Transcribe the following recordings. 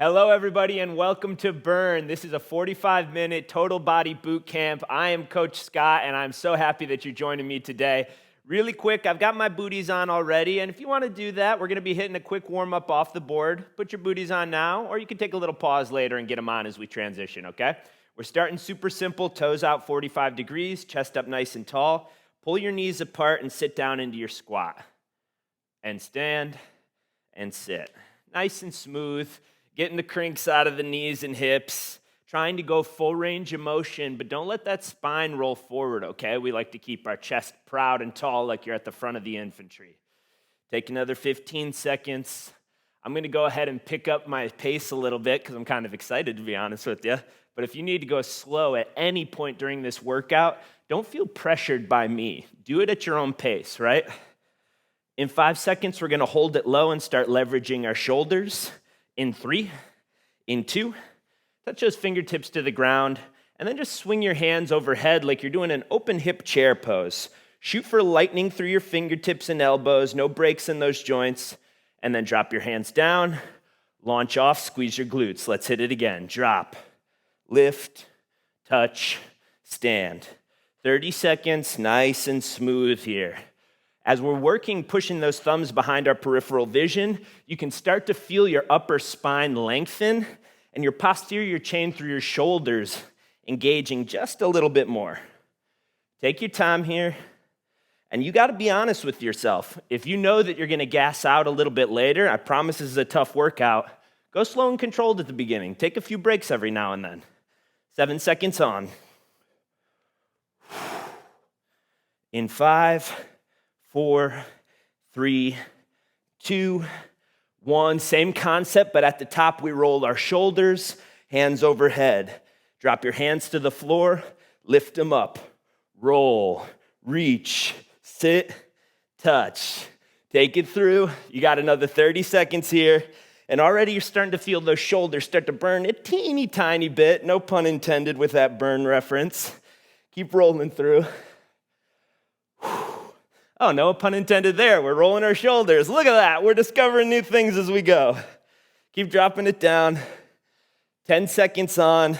Hello, everybody, and welcome to Brrrn. This is a 45-minute Total Body Bootcamp. I am Coach Scott, and I'm so happy that you're joining me today. Really quick, I've got my booties on already, and if you want to do that, we're going to be hitting a quick warm-up off the board. Put your booties on now, or you can take a little pause later and get them on as we transition, okay? We're starting super simple, toes out 45 degrees, chest up nice and tall. Pull your knees apart and sit down into your squat. And stand and sit. Nice and smooth. Getting the crinks out of the knees and hips, trying to go full range of motion, but don't let that spine roll forward, okay? We like to keep our chest proud and tall like you're at the front of the infantry. Take another 15 seconds. I'm gonna go ahead and pick up my pace a little bit because I'm kind of excited, to be honest with you. But if you need to go slow at any point during this workout, don't feel pressured by me. Do it at your own pace, right? In 5 seconds, we're gonna hold it low and start leveraging our shoulders. In 3, in 2, touch those fingertips to the ground, and then just swing your hands overhead like you're doing an open hip chair pose. Shoot for lightning through your fingertips and elbows, no breaks in those joints, and then drop your hands down, launch off, squeeze your glutes. Let's hit it again. Drop, lift, touch, stand. 30 seconds, nice and smooth here. As we're working, pushing those thumbs behind our peripheral vision, you can start to feel your upper spine lengthen and your posterior chain through your shoulders engaging just a little bit more. Take your time here, and you got to be honest with yourself. If you know that you're going to gas out a little bit later, I promise this is a tough workout, go slow and controlled at the beginning. Take a few breaks every now and then. 7 seconds on. In 5, 4, 3, 2, 1. Same concept, but at the top we roll our shoulders, hands overhead. Drop your hands to the floor, lift them up. Roll, reach, sit, touch. Take it through. You got another 30 seconds here. And already you're starting to feel those shoulders start to burn a teeny tiny bit. No pun intended with that burn reference. Keep rolling through. Oh, no pun intended there. We're rolling our shoulders. Look at that. We're discovering new things as we go. Keep dropping it down. 10 seconds on.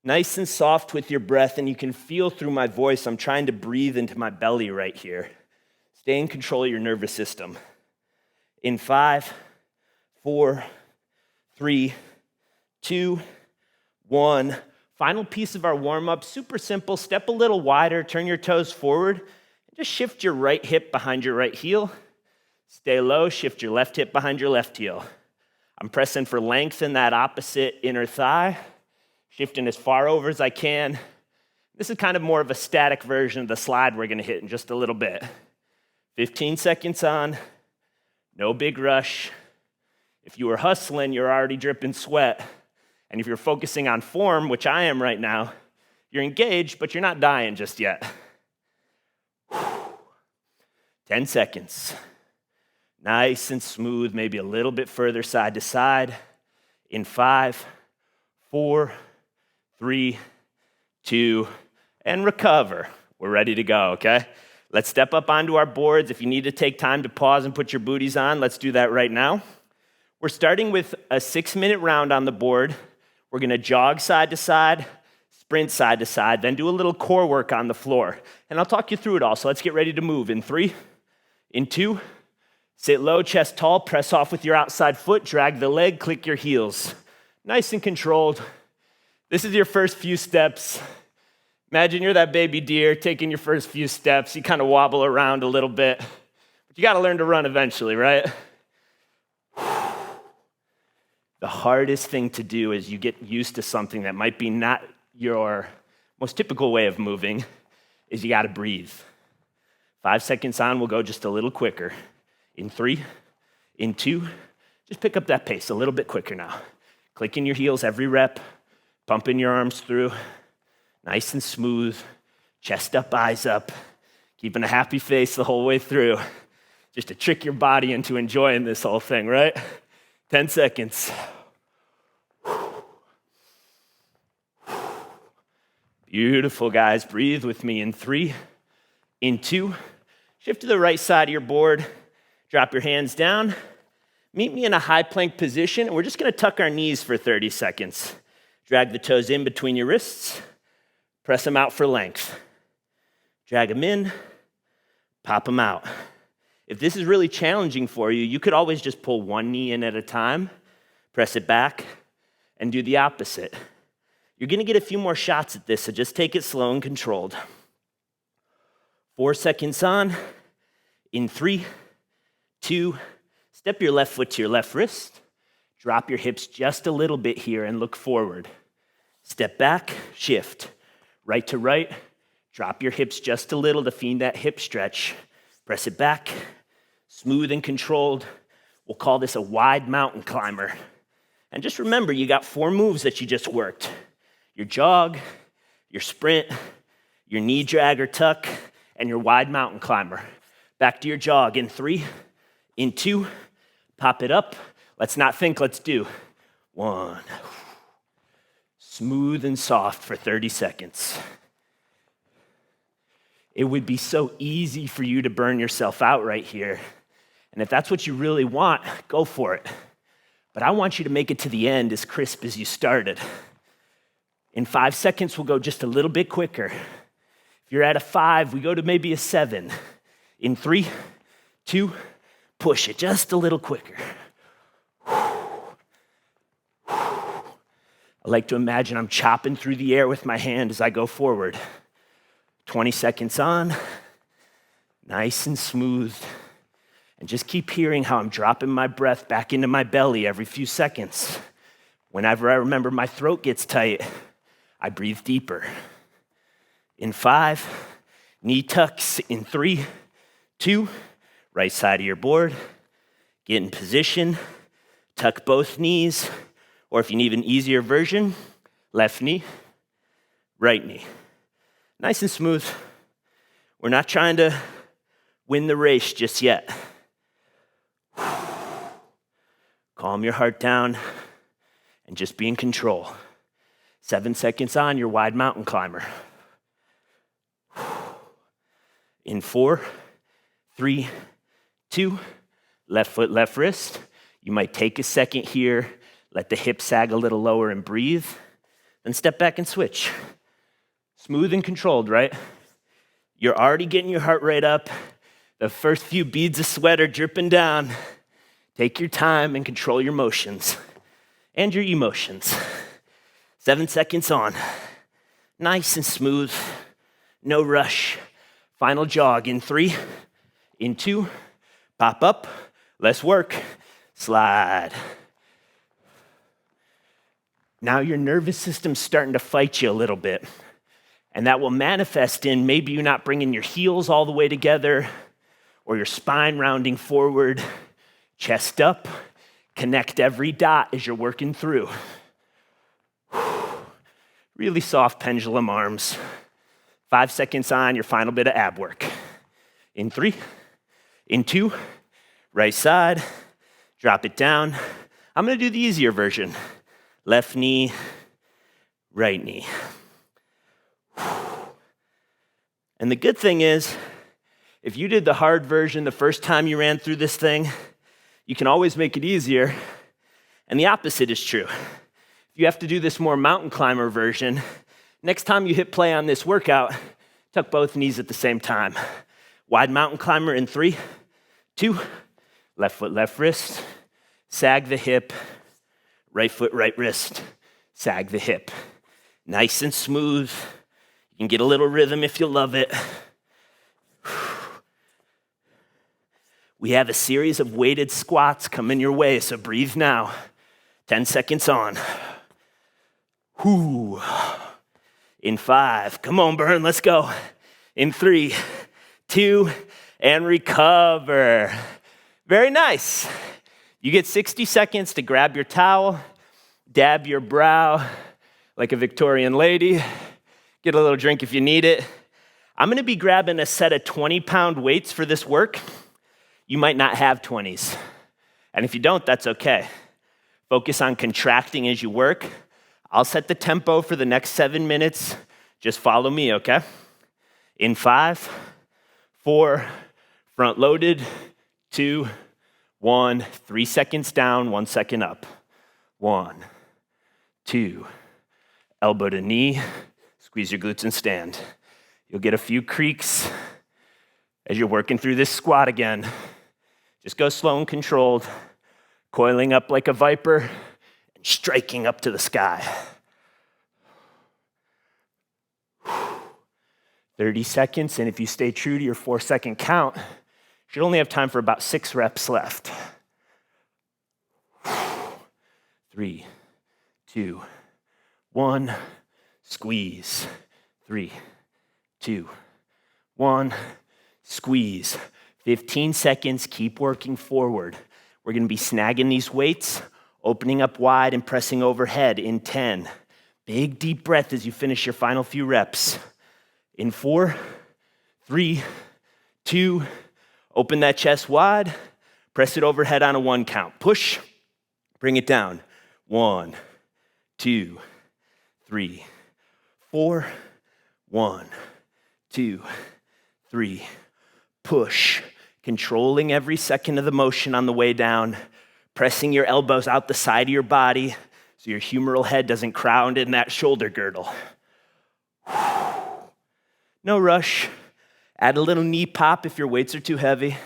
Nice and soft with your breath, and you can feel through my voice, I'm trying to breathe into my belly right here. Stay in control of your nervous system. In 5, 4, 3, 2, 1. Final piece of our warm-up, super simple. Step a little wider, turn your toes forward. Just shift your right hip behind your right heel. Stay low, shift your left hip behind your left heel. I'm pressing for length in that opposite inner thigh, shifting as far over as I can. This is kind of more of a static version of the slide we're gonna hit in just a little bit. 15 seconds on, no big rush. If you were hustling, you're already dripping sweat. And if you're focusing on form, which I am right now, you're engaged, but you're not dying just yet. 10 seconds. Nice and smooth, maybe a little bit further side to side. In 5, 4, 3, 2, and recover. We're ready to go, okay? Let's step up onto our boards. If you need to take time to pause and put your booties on, let's do that right now. We're starting with a 6-minute round on the board. We're gonna jog side to side, sprint side to side, then do a little core work on the floor. And I'll talk you through it all, so let's get ready to move. In 3, in 2, sit low, chest tall, press off with your outside foot, drag the leg, click your heels. Nice and controlled. This is your first few steps. Imagine you're that baby deer taking your first few steps. You kind of wobble around a little bit, but you got to learn to run eventually, right? The hardest thing to do as you get used to something that might be not your most typical way of moving is you got to breathe. 5 seconds on, we'll go just a little quicker. In 3, in 2, just pick up that pace a little bit quicker now. Clicking your heels every rep, pumping your arms through, nice and smooth, chest up, eyes up, keeping a happy face the whole way through, just to trick your body into enjoying this whole thing, right? 10 seconds. Beautiful, guys. Breathe with me. In 3, in 2, shift to the right side of your board, drop your hands down, Meet me in a high plank position, and we're just gonna tuck our knees for 30 seconds. Drag the toes in between your wrists, press them out for length. Drag them in, pop them out. If this is really challenging for you, you could always just pull one knee in at a time, press it back, and do the opposite. You're gonna get a few more shots at this, so just take it slow and controlled. 4 seconds on, in 3, 2, step your left foot to your left wrist, drop your hips just a little bit here and look forward. Step back, shift, right to right, drop your hips just a little to feed that hip stretch. Press it back, smooth and controlled. We'll call this a wide mountain climber. And just remember, you got 4 moves that you just worked. Your jog, your sprint, your knee drag or tuck, and your wide mountain climber. Back to your jog in 3, in 2, pop it up. Let's not think, let's do. 1. Smooth and soft for 30 seconds. It would be so easy for you to burn yourself out right here. And if that's what you really want, go for it. But I want you to make it to the end as crisp as you started. In 5 seconds, we'll go just a little bit quicker. If you're at a 5, we go to maybe a 7. In 3, 2, push it just a little quicker. I like to imagine I'm chopping through the air with my hand as I go forward. 20 seconds on, nice and smooth. And just keep hearing how I'm dropping my breath back into my belly every few seconds. Whenever I remember my throat gets tight, I breathe deeper. In 5, knee tucks. In 3, 2, right side of your board. Get in position, tuck both knees, or if you need an easier version, left knee, right knee. Nice and smooth. We're not trying to win the race just yet. Calm your heart down and just be in control. 7 seconds on, your wide mountain climber. In 4, 3, 2, left foot, left wrist. You might take a second here, let the hips sag a little lower and breathe, then step back and switch. Smooth and controlled, right? You're already getting your heart rate up. The first few beads of sweat are dripping down. Take your time and control your motions and your emotions. 7 seconds on. Nice and smooth. No rush. Final jog in 3, in 2, pop up, less work, slide. Now your nervous system's starting to fight you a little bit. And that will manifest in maybe you not bringing your heels all the way together or your spine rounding forward, chest up, connect every dot as you're working through. Really soft pendulum arms. 5 seconds on, your final bit of ab work. In 3, in 2, right side, drop it down. I'm gonna do the easier version. Left knee, right knee. And the good thing is, if you did the hard version the first time you ran through this thing, you can always make it easier. And the opposite is true. If you have to do this more mountain climber version, next time you hit play on this workout, tuck both knees at the same time. Wide mountain climber in 3, 2, left foot, left wrist, sag the hip, right foot, right wrist, sag the hip. Nice and smooth. You can get a little rhythm if you love it. We have a series of weighted squats coming your way, so breathe now. 10 seconds on. Whoo. In 5, come on, Brrrn, let's go. In 3, 2, and recover. Very nice. You get 60 seconds to grab your towel, dab your brow like a Victorian lady, get a little drink if you need it. I'm gonna be grabbing a set of 20-pound weights for this work. You might not have 20s. And if you don't, that's okay. Focus on contracting as you work. I'll set the tempo for the next 7 minutes. Just follow me, okay? In 5, 4, front loaded, 2, 1, 3 seconds down, 1 second up. 1, 2, elbow to knee, squeeze your glutes and stand. You'll get a few creaks as you're working through this squat again. Just go slow and controlled, coiling up like a viper and striking up to the sky. 30 seconds, and if you stay true to your 4-second count, you should only have time for about 6 reps left. 3, 2, 1, squeeze. 3, 2, 1, squeeze. 15 seconds, keep working forward. We're gonna be snagging these weights, opening up wide and pressing overhead in 10. Big deep breath as you finish your final few reps. In 4, 3, 2, open that chest wide, press it overhead on a 1 count. Push, bring it down. 1, 2, 3, 4, 1, 2, 3, push. Controlling every second of the motion on the way down, pressing your elbows out the side of your body so your humeral head doesn't crowd in that shoulder girdle. No rush. Add a little knee pop if your weights are too heavy.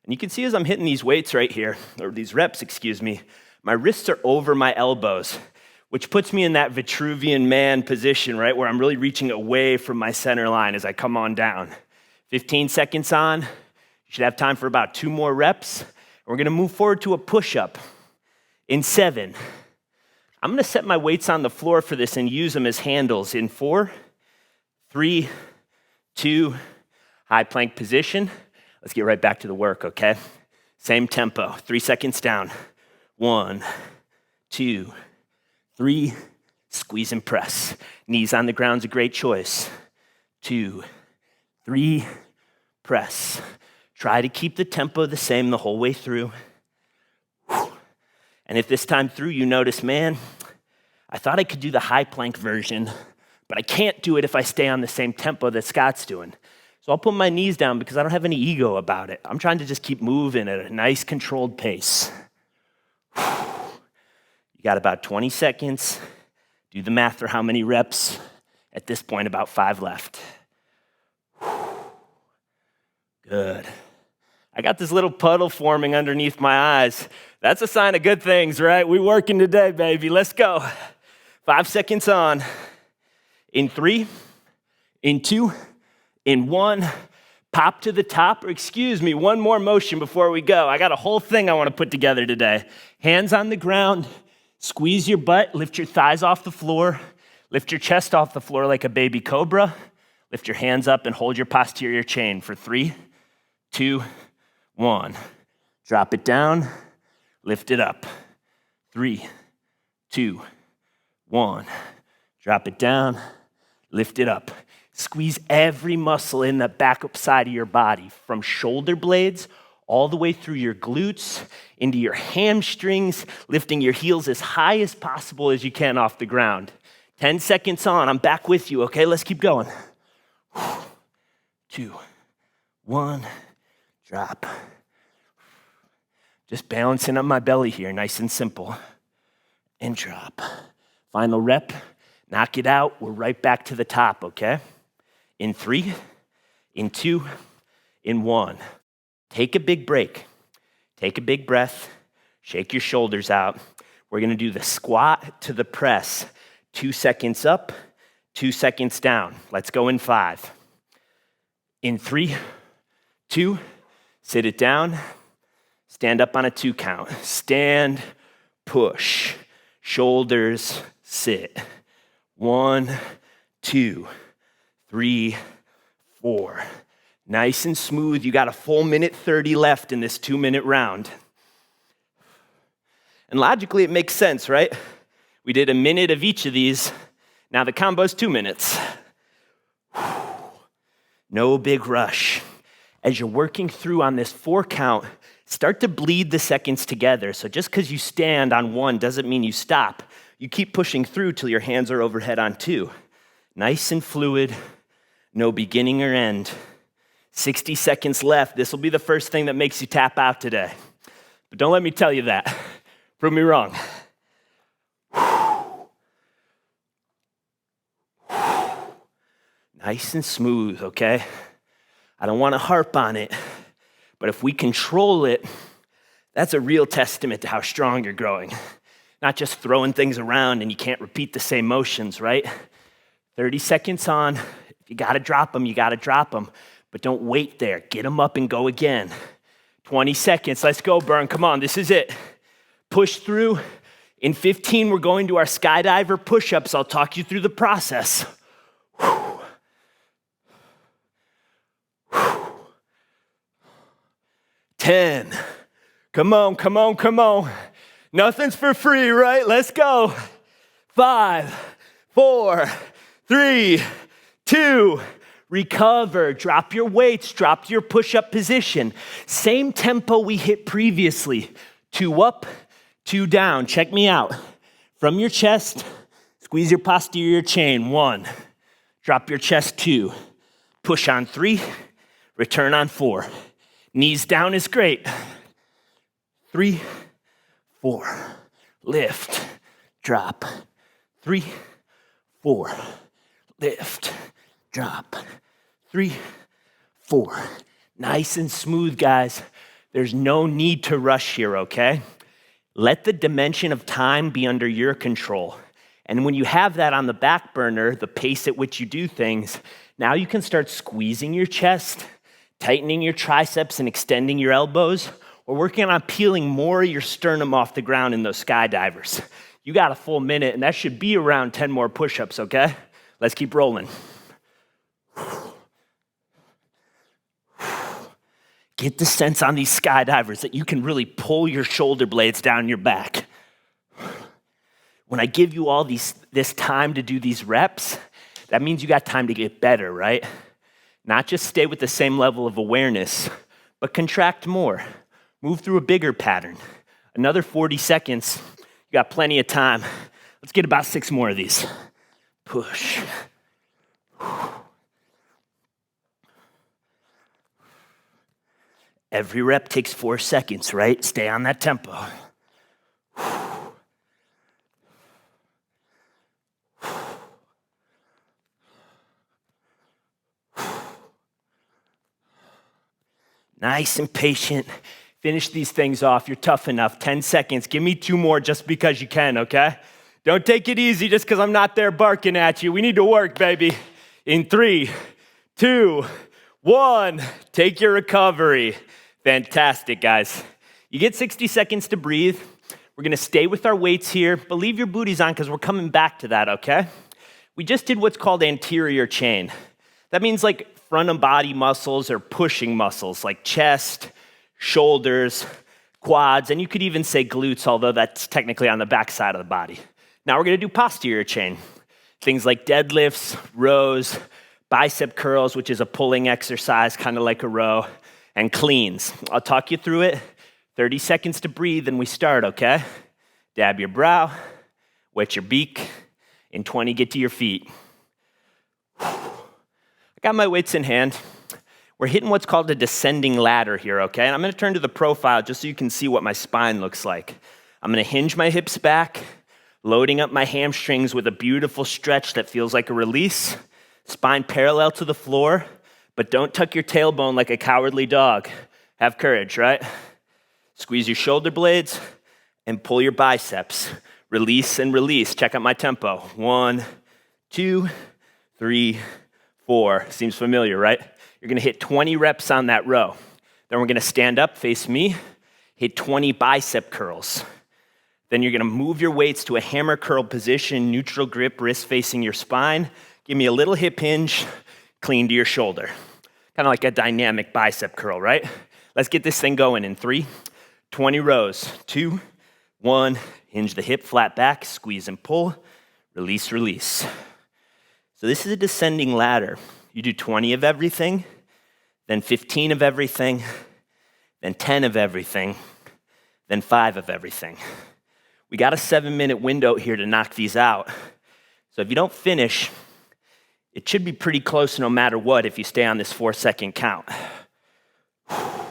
And you can see as I'm hitting these weights right here, or these reps, excuse me, my wrists are over my elbows, which puts me in that Vitruvian man position, right, where I'm really reaching away from my center line as I come on down. 15 seconds on. You should have time for about 2 more reps. We're gonna move forward to a push-up. In 7, I'm gonna set my weights on the floor for this and use them as handles. In 4, 3, 2, high plank position. Let's get right back to the work, okay? Same tempo, 3 seconds down. 1, 2, 3, squeeze and press. Knees on the ground's a great choice. 2, 3, press. Try to keep the tempo the same the whole way through. And if this time through you notice, man, I thought I could do the high plank version, but I can't do it if I stay on the same tempo that Scott's doing. So I'll put my knees down because I don't have any ego about it. I'm trying to just keep moving at a nice controlled pace. You got about 20 seconds. Do the math for how many reps. At this point, about 5 left. Good. I got this little puddle forming underneath my eyes. That's a sign of good things, right? We working today, baby. Let's go. 5 seconds on. In 3, in 2, in 1, pop to the top, or excuse me, 1 more motion before we go. I got a whole thing I want to put together today. Hands on the ground, squeeze your butt, lift your thighs off the floor, lift your chest off the floor like a baby cobra, lift your hands up and hold your posterior chain for 3, 2, 1. Drop it down, lift it up. 3, 2, 1. Drop it down, lift it up. Squeeze every muscle in the back side of your body, from shoulder blades all the way through your glutes, into your hamstrings, lifting your heels as high as possible as you can off the ground. 10 seconds on, I'm back with you, okay? Let's keep going. 2, 1, drop. Just balancing up my belly here, nice and simple. And drop. Final rep, knock it out. We're right back to the top, okay? In 3, in 2, in 1. Take a big break. Take a big breath. Shake your shoulders out. We're gonna do the squat to the press. 2 seconds up, 2 seconds down. Let's go in 5. In 3, 2, sit it down. Stand up on a 2 count. Stand, push. Shoulders, sit. 1, 2, 3, 4. Nice and smooth. You got a full minute 30 left in this 2-minute round. And logically, it makes sense, right? We did a minute of each of these. Now the combo's 2 minutes. No big rush. As you're working through on this 4 count, start to bleed the seconds together. So just because you stand on 1 doesn't mean you stop. You keep pushing through till your hands are overhead on 2. Nice and fluid, no beginning or end. 60 seconds left. This will be the first thing that makes you tap out today. But don't let me tell you that. Prove me wrong. Nice and smooth, okay? I don't want to harp on it, but if we control it, that's a real testament to how strong you're growing. Not just throwing things around and you can't repeat the same motions, right? 30 seconds on. If you got to drop them, you got to drop them. But don't wait there. Get them up and go again. 20 seconds. Let's go, Brrrn. Come on, this is it. Push through. In 15, we're going to our skydiver push-ups. I'll talk you through the process. 10. Come on, come on, come on. Nothing's for free, right? Let's go. 5, 4, 3, 2. Recover. Drop your weights. Drop your push-up position. Same tempo we hit previously. 2 up, 2 down. Check me out. From your chest, squeeze your posterior chain. 1. Drop your chest. 2. Push on 3. Return on 4. Knees down is great. 3, 4. Lift. Drop. 3, 4. Lift. Drop. 3, 4. Nice and smooth, guys. There's no need to rush here, okay? Let the dimension of time be under your control. And when you have that on the back burner, the pace at which you do things, now you can start squeezing your chest, tightening your triceps and extending your elbows, or working on peeling more of your sternum off the ground in those skydivers. You got a full minute, and that should be around 10 more push-ups, okay? Let's keep rolling. Get the sense on these skydivers that you can really pull your shoulder blades down your back. When I give you all this time to do these reps, that means you got time to get better, right? Not just stay with the same level of awareness, but contract more. Move through a bigger pattern. Another 40 seconds. You got plenty of time. Let's get about 6 more of these. Push. Every rep takes 4 seconds, right? Stay on that tempo. Nice and patient. Finish these things off. You're tough enough. 10 seconds. Give me 2 more just because you can, okay? Don't take it easy just because I'm not there barking at you. We need to work, baby. In 3, 2, 1. Take your recovery. Fantastic, guys. You get 60 seconds to breathe. We're going to stay with our weights here, but leave your booties on because we're coming back to that, okay? We just did what's called anterior chain. That means like front of body muscles or pushing muscles like chest, shoulders, quads, and you could even say glutes, although that's technically on the back side of the body. Now we're going to do posterior chain. Things like deadlifts, rows, bicep curls, which is a pulling exercise, kind of like a row, and cleans. I'll talk you through it. 30 seconds to breathe, and we start, okay? Dab your brow, wet your beak. In 20, get to your feet. I got my weights in hand. We're hitting what's called a descending ladder here, okay? And I'm going to turn to the profile just so you can see what my spine looks like. I'm going to hinge my hips back, loading up my hamstrings with a beautiful stretch that feels like a release. Spine parallel to the floor, but don't tuck your tailbone like a cowardly dog. Have courage, right? Squeeze your shoulder blades and pull your biceps. Release and release. Check out my tempo. 1, 2, 3, 4. Seems familiar, right? You're going to hit 20 reps on that row. Then we're going to stand up, face me, hit 20 bicep curls. Then you're going to move your weights to a hammer curl position, neutral grip, wrist facing your spine. Give me a little hip hinge, clean to your shoulder. Kind of like a dynamic bicep curl, right? Let's get this thing going in 3, 20 rows. 2, 1, hinge the hip, flat back, squeeze and pull, release, release. So this is a descending ladder. You do 20 of everything, then 15 of everything, then 10 of everything, then 5 of everything. We got a 7-minute window here to knock these out. So if you don't finish, It should be pretty close no matter what if you stay on this 4-second count. I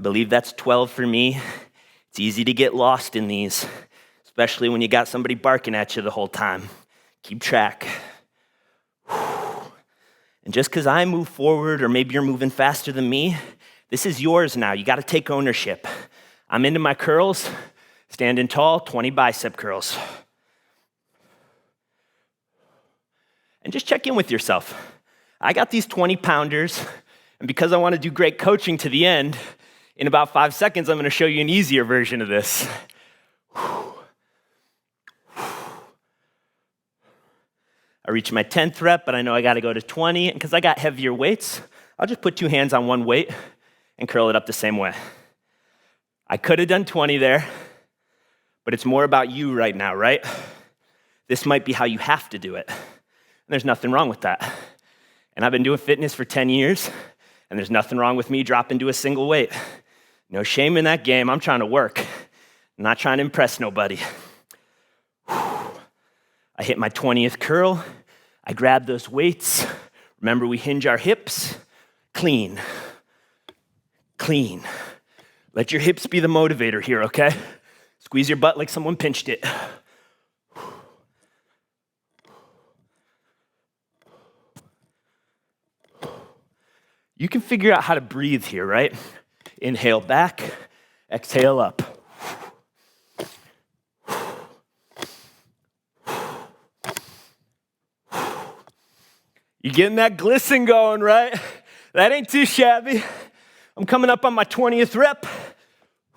believe that's 12 for me. It's easy to get lost in these, especially when you got somebody barking at you the whole time. Keep track. And just because I move forward, or maybe you're moving faster than me, this is yours now. You got to take ownership. I'm into my curls, standing tall, 20 bicep curls. And just check in with yourself. I got these 20-pounders, and because I want to do great coaching to the end, in about 5 seconds, I'm going to show you an easier version of this. I reach my 10th rep, but I know I got to go to 20, and because I got heavier weights, I'll just put 2 hands on one weight and curl it up the same way. I could have done 20 there, but it's more about you right now, right? This might be how you have to do it. And there's nothing wrong with that. And I've been doing fitness for 10 years, and there's nothing wrong with me dropping to a single weight. No shame in that game. I'm trying to work. I'm not trying to impress nobody. I hit my 20th curl. I grab those weights. Remember, we hinge our hips. Clean. Clean. Let your hips be the motivator here, okay? Squeeze your butt like someone pinched it. You can figure out how to breathe here, right? Inhale back, exhale up. You getting that glisten going, right? That ain't too shabby. I'm coming up on my 20th rep.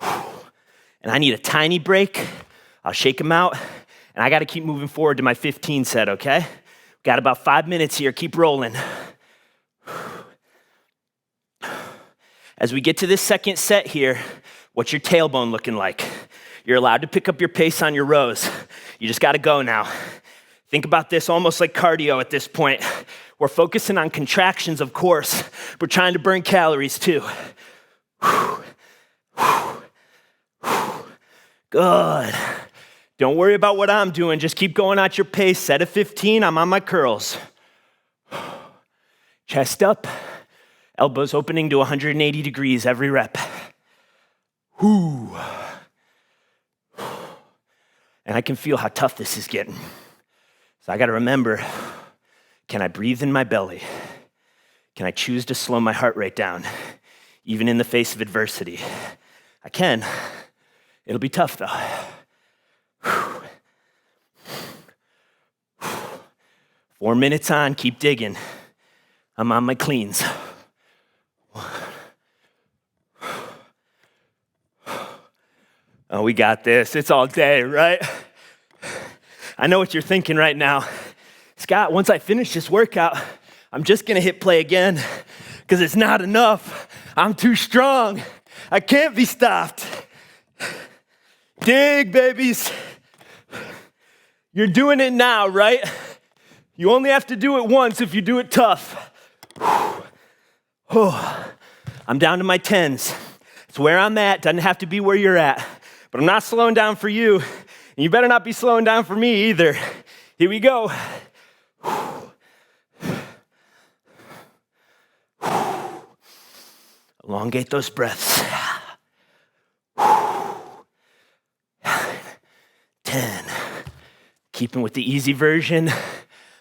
And I need a tiny break. I'll shake them out. And I got to keep moving forward to my 15 set, okay? Got about 5 minutes here. Keep rolling. As we get to this second set here, what's your tailbone looking like? You're allowed to pick up your pace on your rows. You just got to go now. Think about this almost like cardio at this point. We're focusing on contractions, of course. We're trying to burn calories too. Good. Don't worry about what I'm doing. Just keep going at your pace. Set of 15, I'm on my curls. Chest up, elbows opening to 180 degrees every rep. And I can feel how tough this is getting. So I got to remember, can I breathe in my belly? Can I choose to slow my heart rate down, even in the face of adversity? I can. It'll be tough, though. 4 minutes on, keep digging. I'm on my cleans. Oh, we got this. It's all day, right? I know what you're thinking right now. Scott, once I finish this workout, I'm just gonna hit play again because it's not enough. I'm too strong. I can't be stopped. Dig, babies. You're doing it now, right? You only have to do it once if you do it tough. I'm down to my 10s. It's where I'm at. Doesn't have to be where you're at. But I'm not slowing down for you. And you better not be slowing down for me either. Here we go. Elongate those breaths. 10. Keeping with the easy version.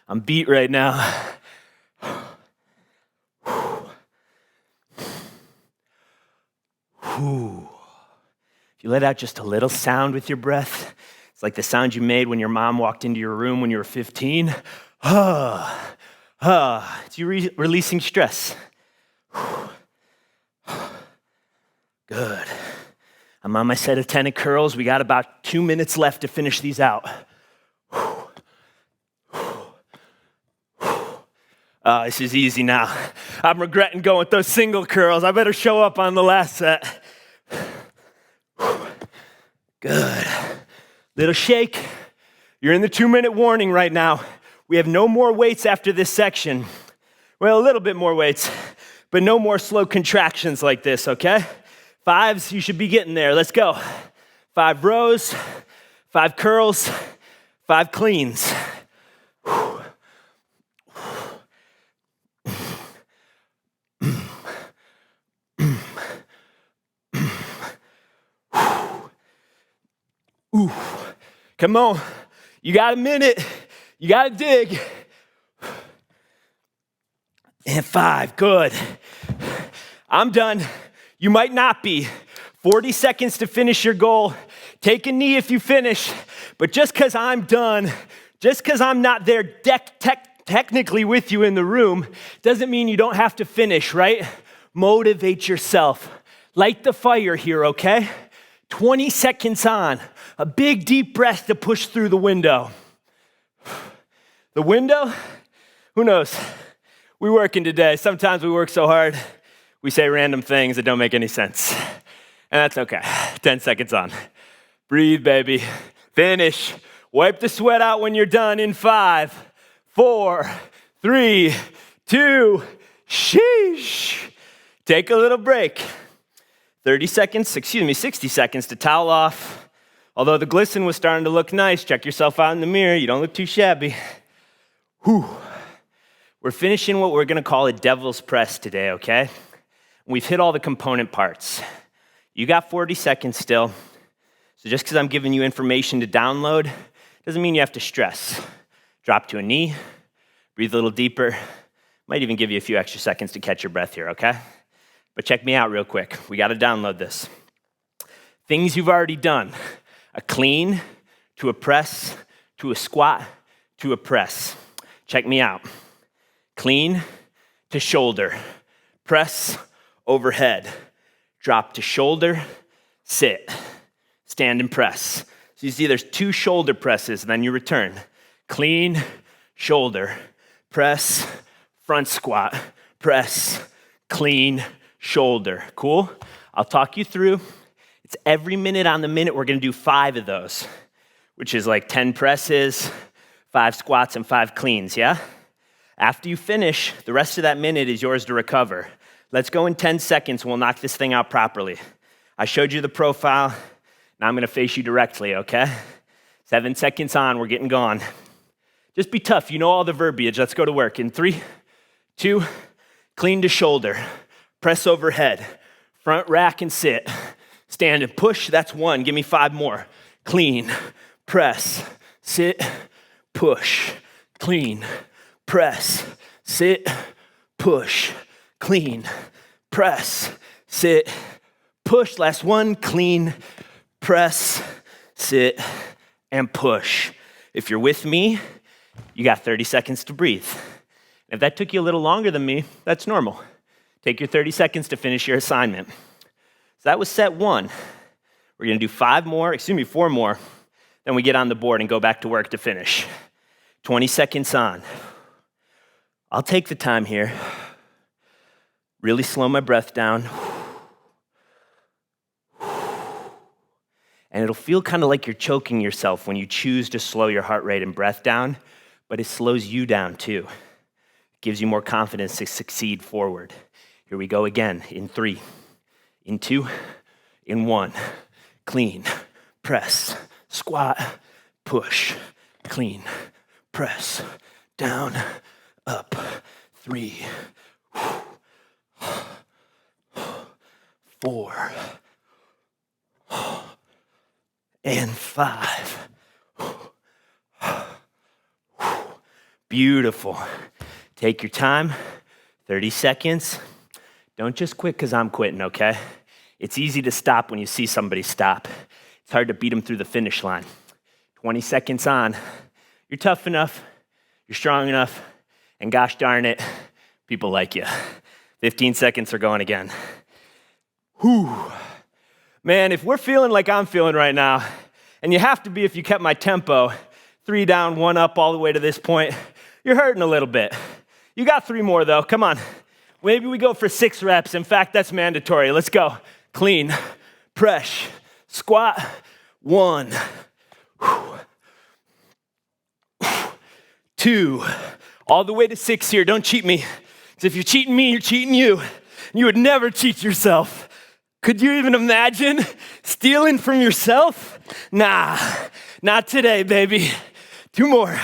I'm beat right now. If you let out just a little sound with your breath, it's like the sound you made when your mom walked into your room when you were 15. It's you releasing stress. Good. I'm on my set of 10 curls. We got about 2 minutes left to finish these out. This is easy now. I'm regretting going with those single curls. I better show up on the last set. Good. Little shake. You're in the 2-minute warning right now. We have no more weights after this section. Well, a little bit more weights, but no more slow contractions like this, okay? 5s, you should be getting there. Let's go. 5 rows, 5 curls, 5 cleans. Ooh, come on. You got a minute. You got to dig. And 5, good. I'm done. You might not be. 40 seconds to finish your goal. Take a knee if you finish, but just because I'm done, just because I'm not there technically with you in the room, doesn't mean you don't have to finish, right? Motivate yourself. Light the fire here, okay? 20 seconds on. A big deep breath to push through the window. The window? Who knows? We're working today. Sometimes we work so hard, we say random things that don't make any sense. And that's okay. 10 seconds on. Breathe, baby. Finish. Wipe the sweat out when you're done in 5, 4, 3, 2, sheesh. Take a little break. 60 seconds to towel off. Although the glisten was starting to look nice, check yourself out in the mirror. You don't look too shabby. Whew. We're finishing what we're gonna call a devil's press today, okay? We've hit all the component parts. You got 40 seconds still. So just because I'm giving you information to download, doesn't mean you have to stress. Drop to a knee, breathe a little deeper. Might even give you a few extra seconds to catch your breath here, okay? But check me out real quick. We got to download this. Things you've already done. A clean to a press to a squat to a press. Check me out. Clean to shoulder. Press overhead. Drop to shoulder. Sit. Stand and press. So you see there's 2 shoulder presses, and then you return. Clean, shoulder, press, front squat, press, clean, shoulder. Cool? I'll talk you through. It's every minute on the minute. We're going to do 5 of those, which is like 10 presses, 5 squats, and 5 cleans, yeah? After you finish, the rest of that minute is yours to recover. Let's go in 10 seconds, and we'll knock this thing out properly. I showed you the profile. Now I'm going to face you directly, okay? 7 seconds on, we're getting gone. Just be tough. You know all the verbiage. Let's go to work. In 3, 2, clean to shoulder. Press overhead. Front rack and sit. Stand and push. That's 1. Give me 5 more. Clean, press, sit, push. Clean, press, sit, push. Clean, press, sit, push. Last 1. Clean, press, sit, and push. If you're with me, you got 30 seconds to breathe. If that took you a little longer than me, that's normal. Take your 30 seconds to finish your assignment. So that was set 1. We're gonna do 4 more. Then we get on the board and go back to work to finish. 20 seconds on. I'll take the time here. Really slow my breath down. And it'll feel kind of like you're choking yourself when you choose to slow your heart rate and breath down, but it slows you down too. It gives you more confidence to succeed forward. Here we go again, in 3, in 2, in 1. Clean, press, squat, push, clean, press, down, up, 3, 4, and 5. Beautiful. Take your time, 30 seconds. Don't just quit because I'm quitting, okay? It's easy to stop when you see somebody stop. It's hard to beat them through the finish line. 20 seconds on. You're tough enough, you're strong enough, and gosh darn it, people like you. 15 seconds are going again. Whew. Man, if we're feeling like I'm feeling right now, and you have to be if you kept my tempo, 3 down, 1 up all the way to this point, you're hurting a little bit. You got 3 more though, come on. Maybe we go for 6 reps. In fact, that's mandatory. Let's go. Clean, press, squat, 1, 2, all the way to 6 here. Don't cheat me. Because if you're cheating me, you're cheating you. You would never cheat yourself. Could you even imagine stealing from yourself? Nah, not today, baby. 2 more.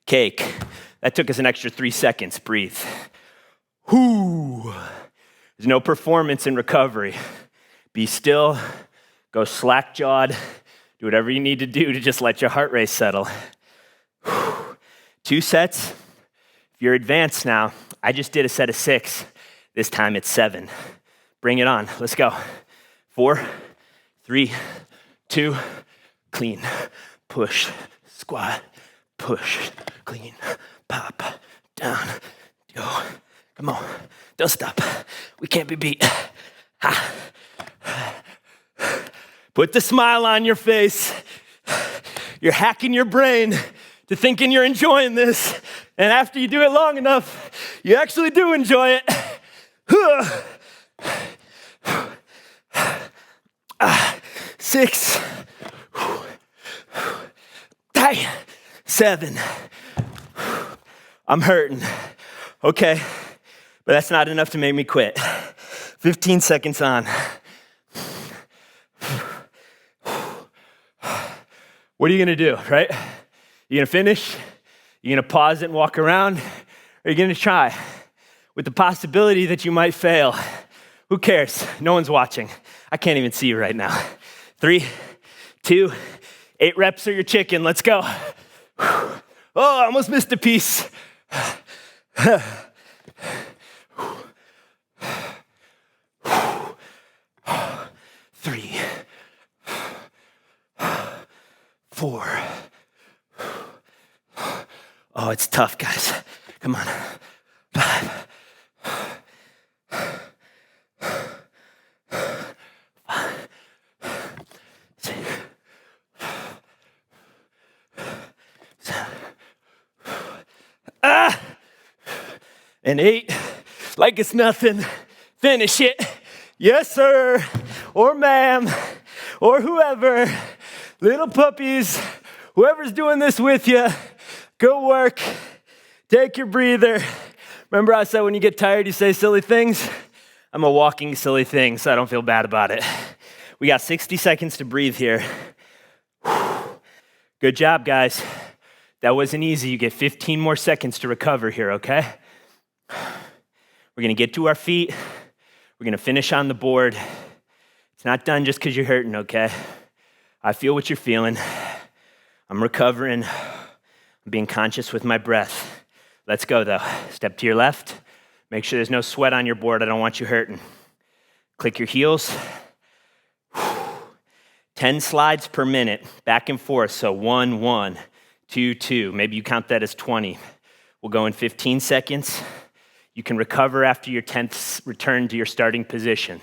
Cake. That took us an extra 3 seconds. Breathe. Whoo. There's no performance in recovery. Be still, go slack-jawed, do whatever you need to do to just let your heart rate settle. 2 sets. If you're advanced now, I just did a set of 6. This time it's 7. Bring it on. Let's go. 4, 3, 2, clean, push, squat, push, clean, pop, down, go. Come on, don't stop. We can't be beat. Ha. Put the smile on your face. You're hacking your brain to thinking you're enjoying this. And after you do it long enough, you actually do enjoy it. 6, 7. I'm hurting. Okay, but that's not enough to make me quit. 15 seconds on. What are you gonna do, right? You gonna finish? You gonna pause it and walk around? Or are you gonna try with the possibility that you might fail? Who cares? No one's watching. I can't even see you right now. 3, 2, 8 reps or your chicken. Let's go. Oh, I almost missed a piece. 3, 4. Oh, it's tough, guys. Come on. 5. 6. 7. And 8. Like it's nothing. Finish it. Yes, sir. Or ma'am. Or whoever. Little puppies. Whoever's doing this with you. Go work. Take your breather. Remember I said when you get tired, you say silly things? I'm a walking silly thing, so I don't feel bad about it. We got 60 seconds to breathe here. Good job, guys. That wasn't easy. You get 15 more seconds to recover here, okay? We're gonna get to our feet. We're gonna finish on the board. It's not done just because you're hurting, okay? I feel what you're feeling. I'm recovering. I'm being conscious with my breath. Let's go, though. Step to your left. Make sure there's no sweat on your board. I don't want you hurting. Click your heels. 10 slides per minute, back and forth. So 1, 1, 2, 2. Maybe you count that as 20. We'll go in 15 seconds. You can recover after your 10th return to your starting position.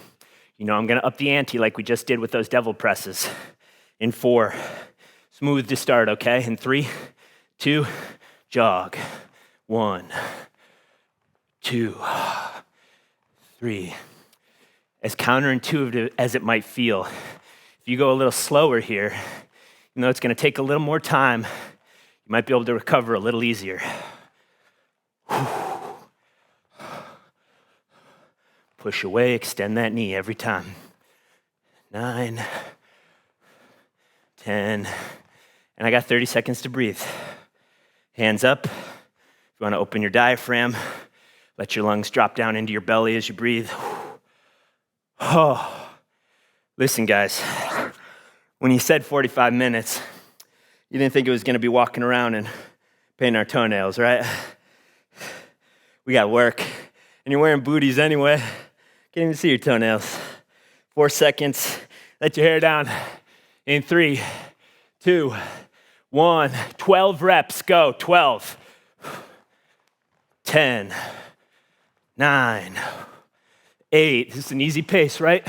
You know, I'm going to up the ante like we just did with those devil presses. In 4. Smooth to start, okay? In 3, 2, jog. 1, 2, 3. As counterintuitive as it might feel, if you go a little slower here, you know it's going to take a little more time, you might be able to recover a little easier. Push away, extend that knee every time. 9, 10, and I got 30 seconds to breathe. Hands up. If you want to open your diaphragm, let your lungs drop down into your belly as you breathe. Oh, listen, guys. When you said 45 minutes, you didn't think it was going to be walking around and painting our toenails, right? We got work, and you're wearing booties anyway. Can't even see your toenails. 4 seconds. Let your hair down. In 3, 2, 1. 12 reps. Go. 12. 10, 9, 8. This is an easy pace, right?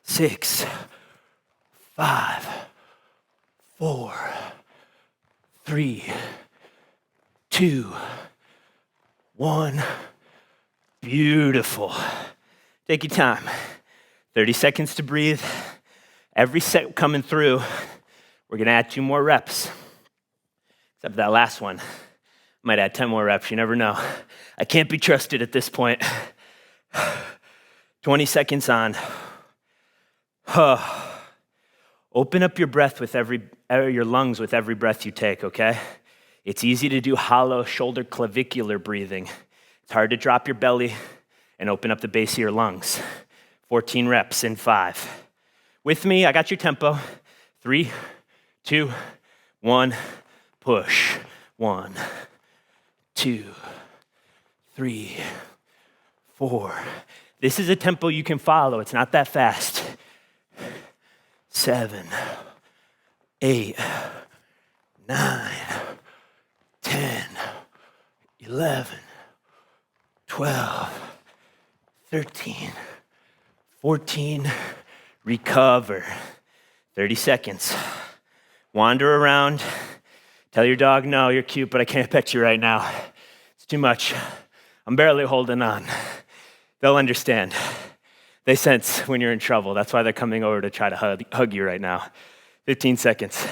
6, 5, 4, 3, 2, 1. Beautiful. Take your time. 30 seconds to breathe. Every set coming through, we're going to add 2 more reps. Except for that last one. Might add 10 more reps, you never know. I can't be trusted at this point. 20 seconds on. Open up your breath with your lungs with every breath you take, okay? It's easy to do hollow shoulder clavicular breathing. It's hard to drop your belly and open up the base of your lungs. 14 reps in 5. With me, I got your tempo. 3, 2, 1, push. 1, 2, 3, 4. This is a tempo you can follow. It's not that fast. 7, 8, 9, 10, 11, 12, 13, 14. Recover. 30 seconds. Wander around. Tell your dog, no, you're cute, but I can't pet you right now. It's too much. I'm barely holding on. They'll understand. They sense when you're in trouble. That's why they're coming over to try to hug you right now. 15 seconds.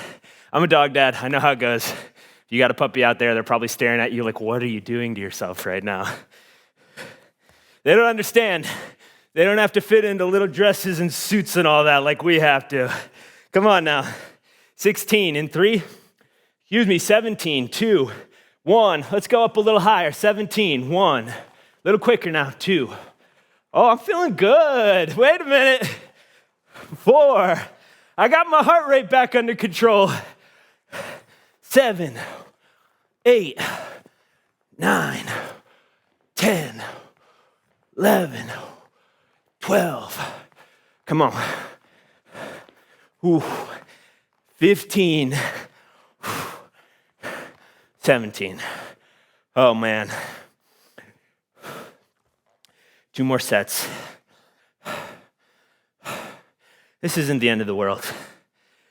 I'm a dog dad. I know how it goes. If you got a puppy out there, they're probably staring at you like, what are you doing to yourself right now? They don't understand. They don't have to fit into little dresses and suits and all that like we have to. Come on now. 16 in 3. 17, 2, 1. Let's go up a little higher. 17, 1. A little quicker now, 2. Oh, I'm feeling good. Wait a minute. 4. I got my heart rate back under control. 7, 8, 9, 10, 11, 12. Come on. Ooh. 15. 17. Oh, man. 2 more sets. This isn't the end of the world.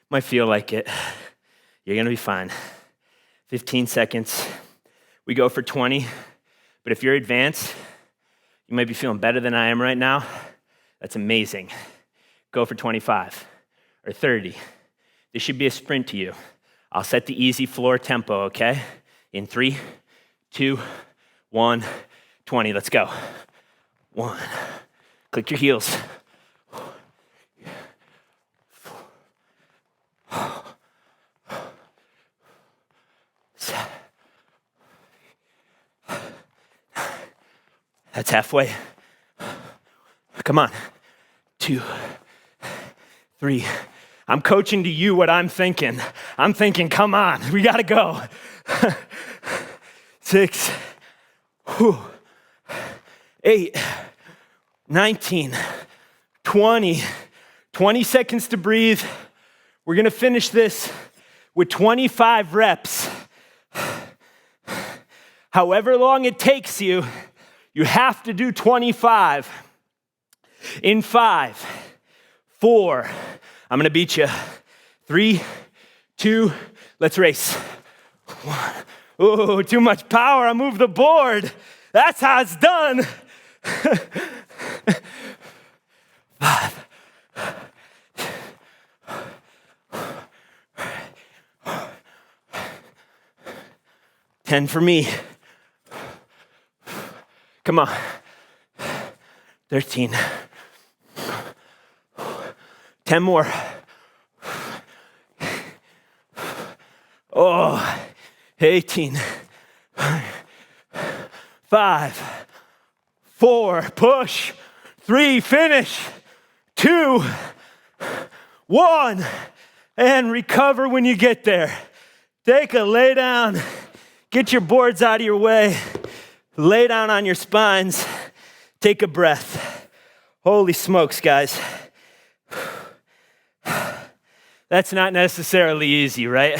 Might feel like it. You're going to be fine. 15 seconds. We go for 20. But if you're advanced, you might be feeling better than I am right now. That's amazing. Go for 25 or 30. This should be a sprint to you. I'll set the easy floor tempo, okay? In 3, 2, 1, 20. Let's go. 1. Click your heels. 4. That's halfway. Come on. 2, 3. I'm coaching to you what I'm thinking. I'm thinking, come on, we gotta go. 6, 8, 19, 20. 20 seconds to breathe. We're gonna finish this with 25 reps. However long it takes you, you have to do 25. In 5, 4, I'm gonna beat you. 3, 2, let's race. 1. Oh, too much power, I moved the board. That's how it's done. 5. 10 for me. Come on. 13. 10 more. Oh, 18. 5, 4, push. 3, finish. 2, 1, and recover when you get there. Take a lay down. Get your boards out of your way. Lay down on your spines. Take a breath. Holy smokes, guys. That's not necessarily easy, right?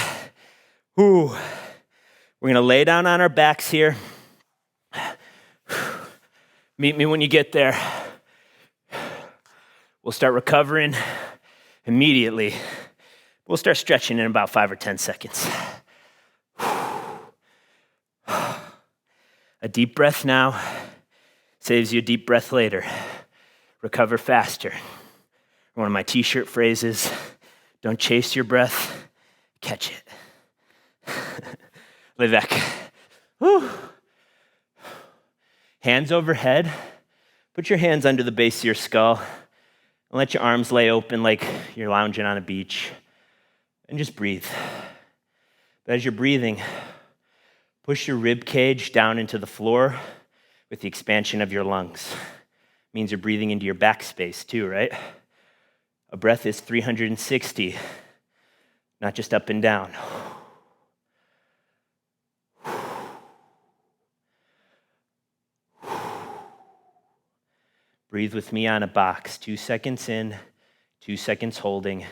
Ooh. We're gonna lay down on our backs here. Meet me when you get there. We'll start recovering immediately. We'll start stretching in about 5 or 10 seconds. A deep breath now saves you a deep breath later. Recover faster. One of my t-shirt phrases, don't chase your breath, catch it. Lay back. Woo. Hands overhead. Put your hands under the base of your skull and let your arms lay open like you're lounging on a beach. And just breathe. But as you're breathing, push your rib cage down into the floor with the expansion of your lungs. Means you're breathing into your back space too, right? A breath is 360, not just up and down. Breathe with me on a box. 2 seconds in, 2 seconds holding,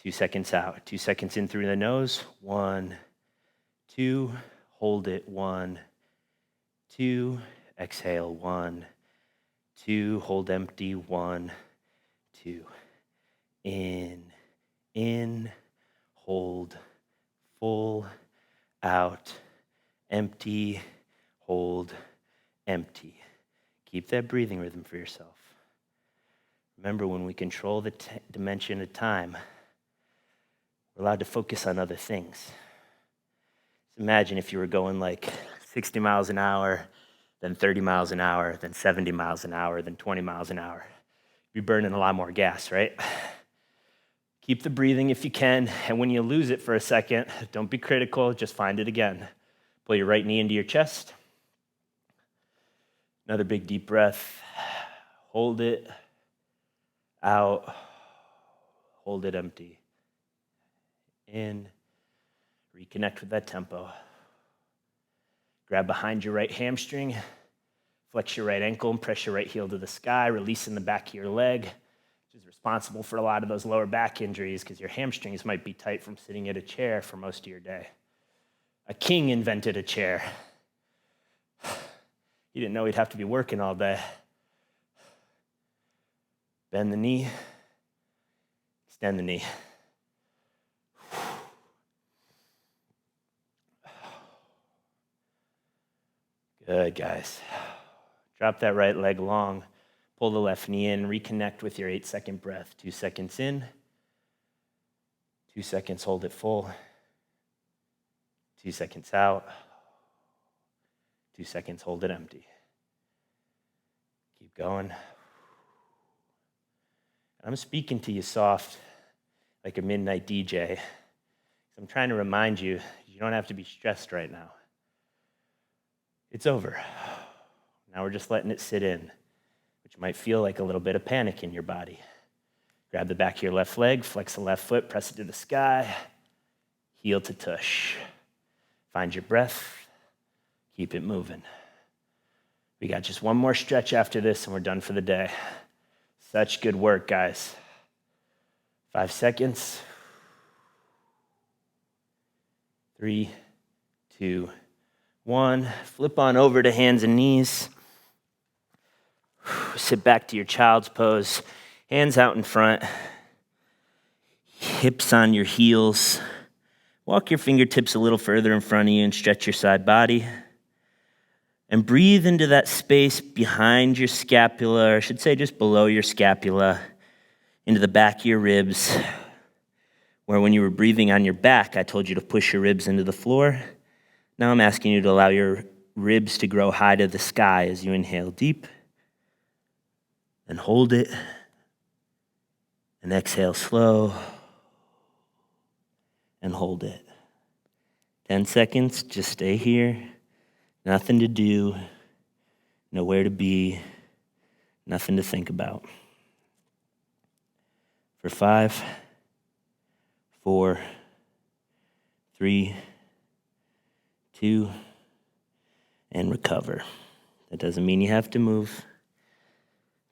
2 seconds out. 2 seconds in through the nose. 1, 2, hold it. 1, 2, exhale. 1, 2, hold empty. 1, 2, in, hold, full, out, empty, hold, empty. Keep that breathing rhythm for yourself. Remember, when we control the dimension of time, we're allowed to focus on other things. Just imagine if you were going like 60 miles an hour, then 30 miles an hour, then 70 miles an hour, then 20 miles an hour. You'd be burning a lot more gas, right? Keep the breathing if you can, and when you lose it for a second, don't be critical, just find it again. Pull your right knee into your chest. Another big deep breath. Hold it. Out. Hold it empty. In. Reconnect with that tempo. Grab behind your right hamstring. Flex your right ankle and press your right heel to the sky, releasing the back of your leg, which is responsible for a lot of those lower back injuries because your hamstrings might be tight from sitting at a chair for most of your day. A king invented a chair. He didn't know he'd have to be working all day. Bend the knee, extend the knee. Good, guys. Drop that right leg long, pull the left knee in, reconnect with your 8-second breath. 2 seconds in, 2 seconds, hold it full. 2 seconds out. 2 seconds, hold it empty. Keep going. I'm speaking to you soft, like a midnight DJ. I'm trying to remind you, you don't have to be stressed right now. It's over. Now we're just letting it sit in, which might feel like a little bit of panic in your body. Grab the back of your left leg, flex the left foot, press it to the sky, heel to tush. Find your breath. Keep it moving. We got just one more stretch after this and we're done for the day. Such good work, guys. 5 seconds. 3, 2, 1. Flip on over to hands and knees. Sit back to your child's pose. Hands out in front. Hips on your heels. Walk your fingertips a little further in front of you and stretch your side body. And breathe into that space behind your scapula, or I should say just below your scapula, into the back of your ribs, where when you were breathing on your back, I told you to push your ribs into the floor. Now I'm asking you to allow your ribs to grow high to the sky as you inhale deep, and hold it, and exhale slow, and hold it. 10 seconds, just stay here. Nothing to do, nowhere to be, nothing to think about. For 5, 4, 3, 2, and recover. That doesn't mean you have to move,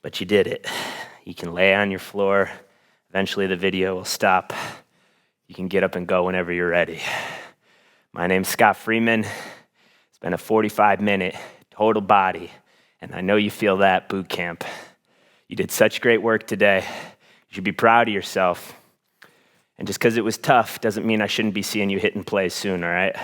but you did it. You can lay on your floor. Eventually the video will stop. You can get up and go whenever you're ready. My name's Scott Freeman. It's been a 45-minute total body, and I know you feel that boot camp. You did such great work today. You should be proud of yourself. And just because it was tough doesn't mean I shouldn't be seeing you hitting play soon, all right?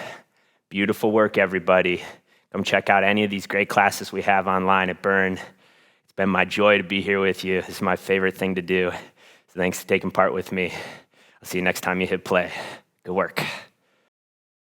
Beautiful work, everybody. Come check out any of these great classes we have online at Brrrn. It's been my joy to be here with you. This is my favorite thing to do. So thanks for taking part with me. I'll see you next time you hit play. Good work.